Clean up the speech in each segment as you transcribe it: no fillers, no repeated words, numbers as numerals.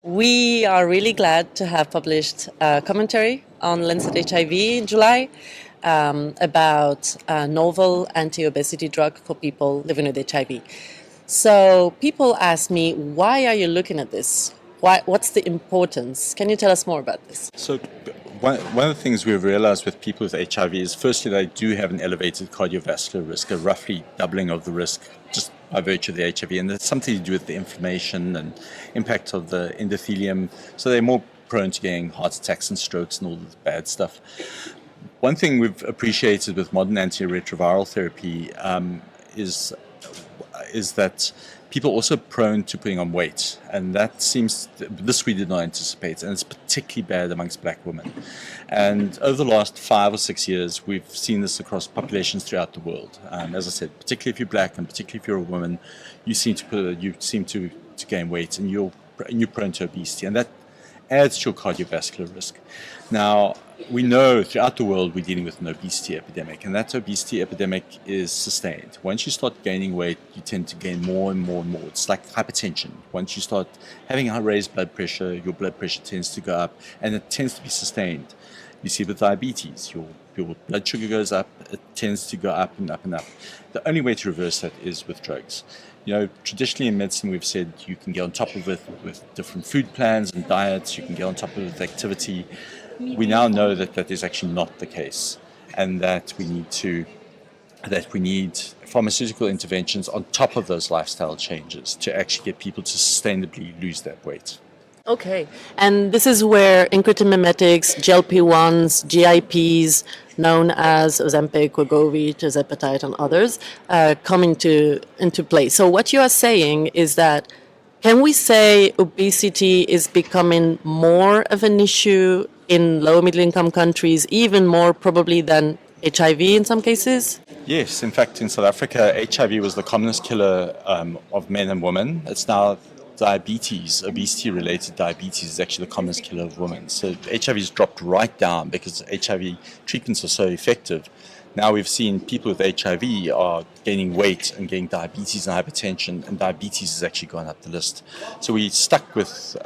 We are really glad to have published a commentary on LANCET HIV in July about a novel anti-obesity drug for people living with HIV. So people ask me, why are you looking at this? What's the importance? Can you tell us more about this? So one of the things we've realized with people with HIV is firstly they do have an elevated cardiovascular risk, a roughly doubling of the risk just by virtue of the HIV, and it's something to do with the inflammation and impact of the endothelium. So they're more prone to getting heart attacks and strokes and all the bad stuff. One thing we've appreciated with modern antiretroviral therapy is that people are also prone to putting on weight, and this we did not anticipate, and it's particularly bad amongst black women. And over the last 5 or 6 years, we've seen this across populations throughout the world. As I said, particularly if you're black and particularly if you're a woman, you seem to gain weight, and you're prone to obesity, and that adds to your cardiovascular risk. Now, we know throughout the world we're dealing with an obesity epidemic, and that obesity epidemic is sustained. Once you start gaining weight, you tend to gain more and more and more. It's like hypertension. Once you start having a raised blood pressure, your blood pressure tends to go up, and it tends to be sustained. You see with diabetes, your blood sugar goes up, it tends to go up and up and up. The only way to reverse that is with drugs. Traditionally in medicine, we've said you can get on top of it with different food plans and diets, you can get on top of it with activity. We now know that that is actually not the case, and that we need pharmaceutical interventions on top of those lifestyle changes to actually get people to sustainably lose that weight. Okay, and this is where incretin mimetics, GLP-1s, GIPs, known as Ozempic, Wegovy, tirzepatide, and others, come into play. So what you are saying is that, can we say obesity is becoming more of an issue in low middle income countries, even more probably than HIV in some cases? Yes, in fact, in South Africa, HIV was the commonest killer of men and women. It's now diabetes, obesity-related diabetes is actually the commonest killer of women. So HIV has dropped right down because HIV treatments are so effective. Now we've seen people with HIV are gaining weight and getting diabetes and hypertension, and diabetes has actually gone up the list. So we stuck with,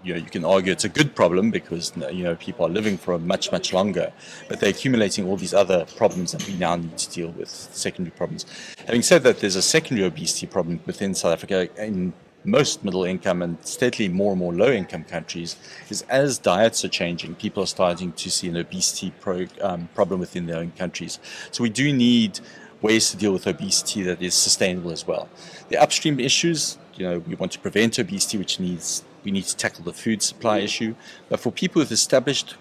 you can argue it's a good problem because, people are living for much, much longer, but they're accumulating all these other problems that we now need to deal with, secondary problems. Having said that, there's a secondary obesity problem within South Africa in most middle income and steadily more and more low income countries, is as diets are changing, people are starting to see an obesity problem within their own countries. So we do need ways to deal with obesity that is sustainable as well. The upstream issues, we want to prevent obesity, we need to tackle the food supply issue. But for people with established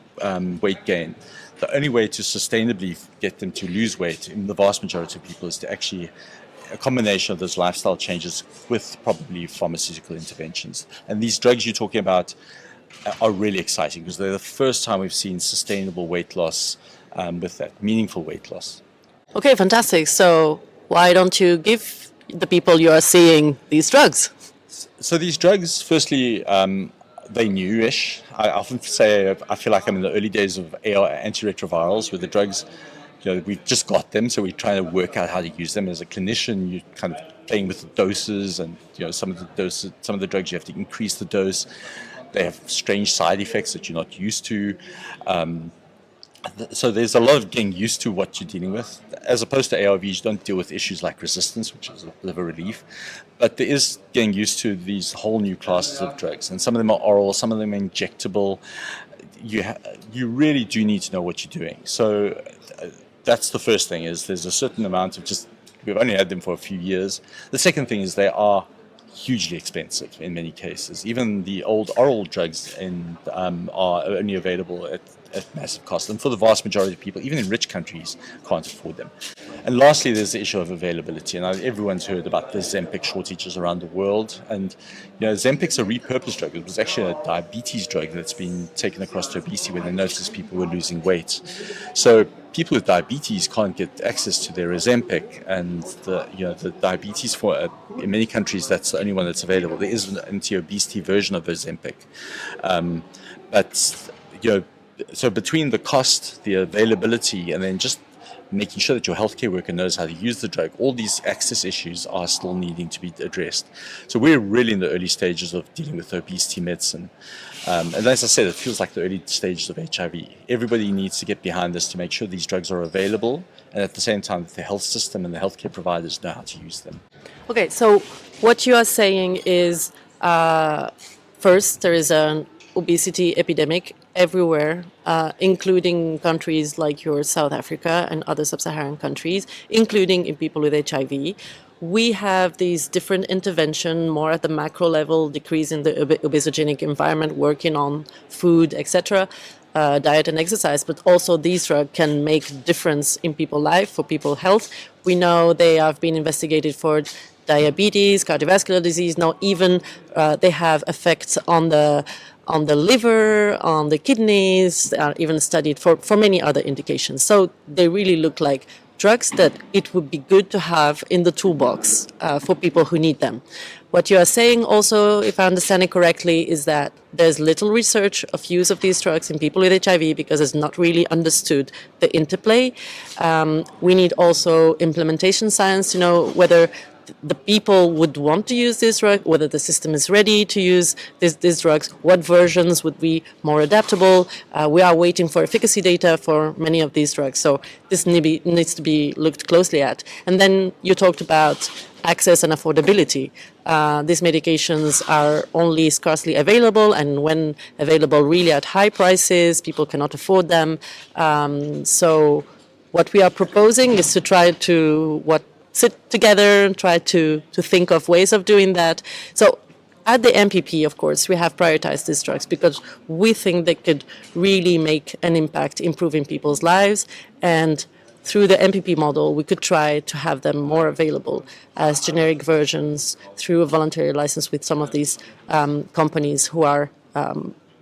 weight gain, the only way to sustainably get them to lose weight in the vast majority of people is to actually a combination of those lifestyle changes with probably pharmaceutical interventions. And these drugs you're talking about are really exciting because they're the first time we've seen sustainable weight loss with that, meaningful weight loss. Okay, fantastic. So why don't you give the people you are seeing these drugs? So these drugs, firstly, they're newish. I often say I feel like I'm in the early days of antiretrovirals, where the drugs, we've just got them, so we're trying to work out how to use them. As a clinician, you're kind of playing with the doses, and some of the drugs you have to increase the dose. They have strange side effects that you're not used to. So there's a lot of getting used to what you're dealing with. As opposed to ARVs, you don't deal with issues like resistance, which is a bit of a relief. But there is getting used to these whole new classes of drugs, and some of them are oral, some of them are injectable. You really do need to know what you're doing. So that's the first thing, is there's a certain amount of we've only had them for a few years. The second thing is they are hugely expensive in many cases. Even the old oral drugs are only available at massive cost. And for the vast majority of people, even in rich countries, can't afford them. And lastly, there's the issue of availability. And everyone's heard about the Ozempic shortages around the world. And Ozempic's a repurposed drug. It was actually a diabetes drug that's been taken across to obesity when they noticed people were losing weight. So people with diabetes can't get access to their Ozempic, and the diabetes in many countries, that's the only one that's available. There is an anti-obesity version of Ozempic, but so between the cost, the availability, and then just making sure that your healthcare worker knows how to use the drug. All these access issues are still needing to be addressed. So we're really in the early stages of dealing with obesity medicine. And as I said, it feels like the early stages of HIV. Everybody needs to get behind this to make sure these drugs are available, and at the same time, the health system and the healthcare providers know how to use them. Okay, so what you are saying is first, there is an obesity epidemic everywhere, including countries like yours, South Africa, and other sub-Saharan countries, including in people with HIV. We have these different interventions more at the macro level, decrease in the obesogenic environment, working on food, etc., diet and exercise, but also these drugs can make difference in people's life, for people's health. We know they have been investigated for diabetes, cardiovascular disease. Now even they have effects on the liver, on the kidneys. They are even studied for many other indications. So they really look like drugs that it would be good to have in the toolbox for people who need them. What you are saying also, if I understand it correctly, is that there's little research of use of these drugs in people with HIV because it's not really understood the interplay. We need also implementation science to know whether the people would want to use this drug, whether the system is ready to use these drugs, what versions would be more adaptable. We are waiting for efficacy data for many of these drugs, so this needs to be looked closely at. And then you talked about access and affordability. These medications are only scarcely available, and when available, really at high prices, people cannot afford them. So what we are proposing is to try to sit together and try to think of ways of doing that. So at the MPP, of course, we have prioritized these drugs because we think they could really make an impact improving people's lives. And through the MPP model, we could try to have them more available as generic versions through a voluntary license with some of these companies who are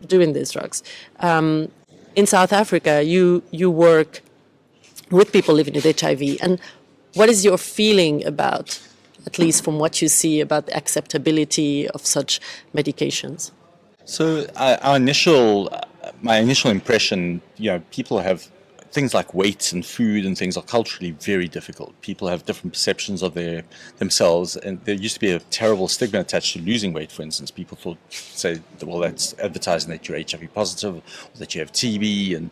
doing these drugs. In South Africa, you work with people living with HIV. And what is your feeling about, at least from what you see, about the acceptability of such medications? So my initial impression, people have things like weight and food and things are culturally very difficult. People have different perceptions of themselves, and there used to be a terrible stigma attached to losing weight. For instance, people say, well, that's advertising that you're HIV positive, or that you have TB, and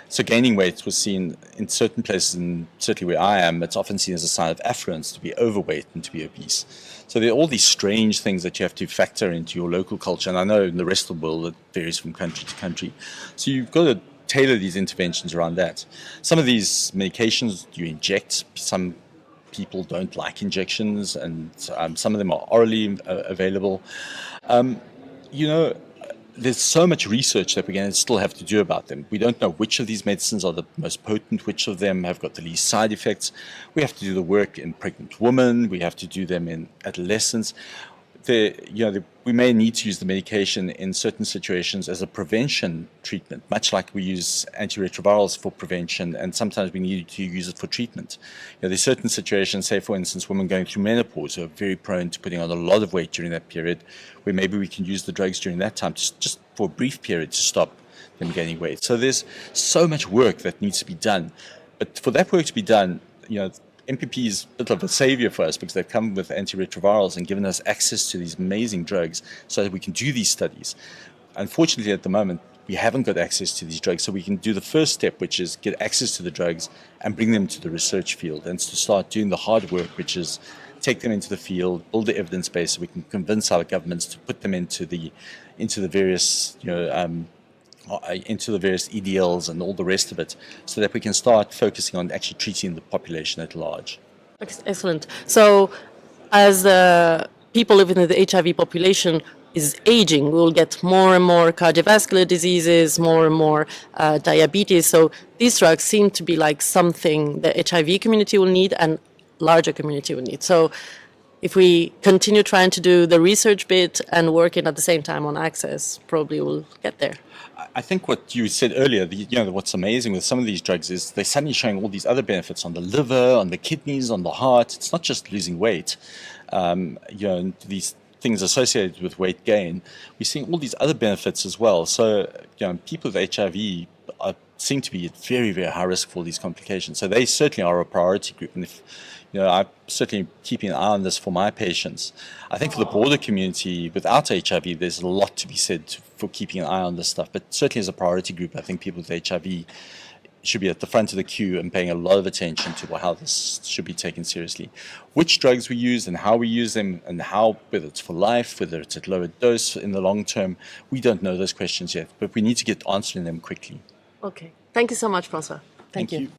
so gaining weight was seen in certain places, and certainly where I am, it's often seen as a sign of affluence to be overweight and to be obese. So there are all these strange things that you have to factor into your local culture, and I know in the rest of the world it varies from country to country. So you've got to tailor these interventions around that. Some of these medications you inject. Some people don't like injections, and some of them are orally available. There's so much research that we're going to still have to do about them. We don't know which of these medicines are the most potent, which of them have got the least side effects. We have to do the work in pregnant women. We have to do them in adolescents. We may need to use the medication in certain situations as a prevention treatment, much like we use antiretrovirals for prevention, and sometimes we need to use it for treatment. There's certain situations, say for instance, women going through menopause who are very prone to putting on a lot of weight during that period, where maybe we can use the drugs during that time just for a brief period to stop them gaining weight. So there's so much work that needs to be done. But for that work to be done, MPP is a bit of a savior for us because they've come with antiretrovirals and given us access to these amazing drugs so that we can do these studies. Unfortunately, at the moment, we haven't got access to these drugs, so we can do the first step, which is get access to the drugs and bring them to the research field, and to start doing the hard work, which is take them into the field, build the evidence base so we can convince our governments to put them into the various into the various EDLs and all the rest of it, so that we can start focusing on actually treating the population at large. Excellent. So as the people living in the HIV population is aging, we'll get more and more cardiovascular diseases, more and more diabetes. So these drugs seem to be like something the HIV community will need and larger community will need. So if we continue trying to do the research bit and working at the same time on access, probably we'll get there. I think what you said earlier, what's amazing with some of these drugs is they're suddenly showing all these other benefits on the liver, on the kidneys, on the heart. It's not just losing weight. These things associated with weight gain. We're seeing all these other benefits as well. So, people with HIV are seem to be at very, very high risk for these complications. So they certainly are a priority group. And if, I'm certainly keeping an eye on this for my patients. I think for the broader community, without HIV, there's a lot to be said for keeping an eye on this stuff. But certainly as a priority group, I think people with HIV should be at the front of the queue and paying a lot of attention to how this should be taken seriously. Which drugs we use and how we use them, and how, whether it's for life, whether it's at lower dose in the long term, we don't know those questions yet, but we need to get answering them quickly. Okay. Thank you so much, François. Thank you.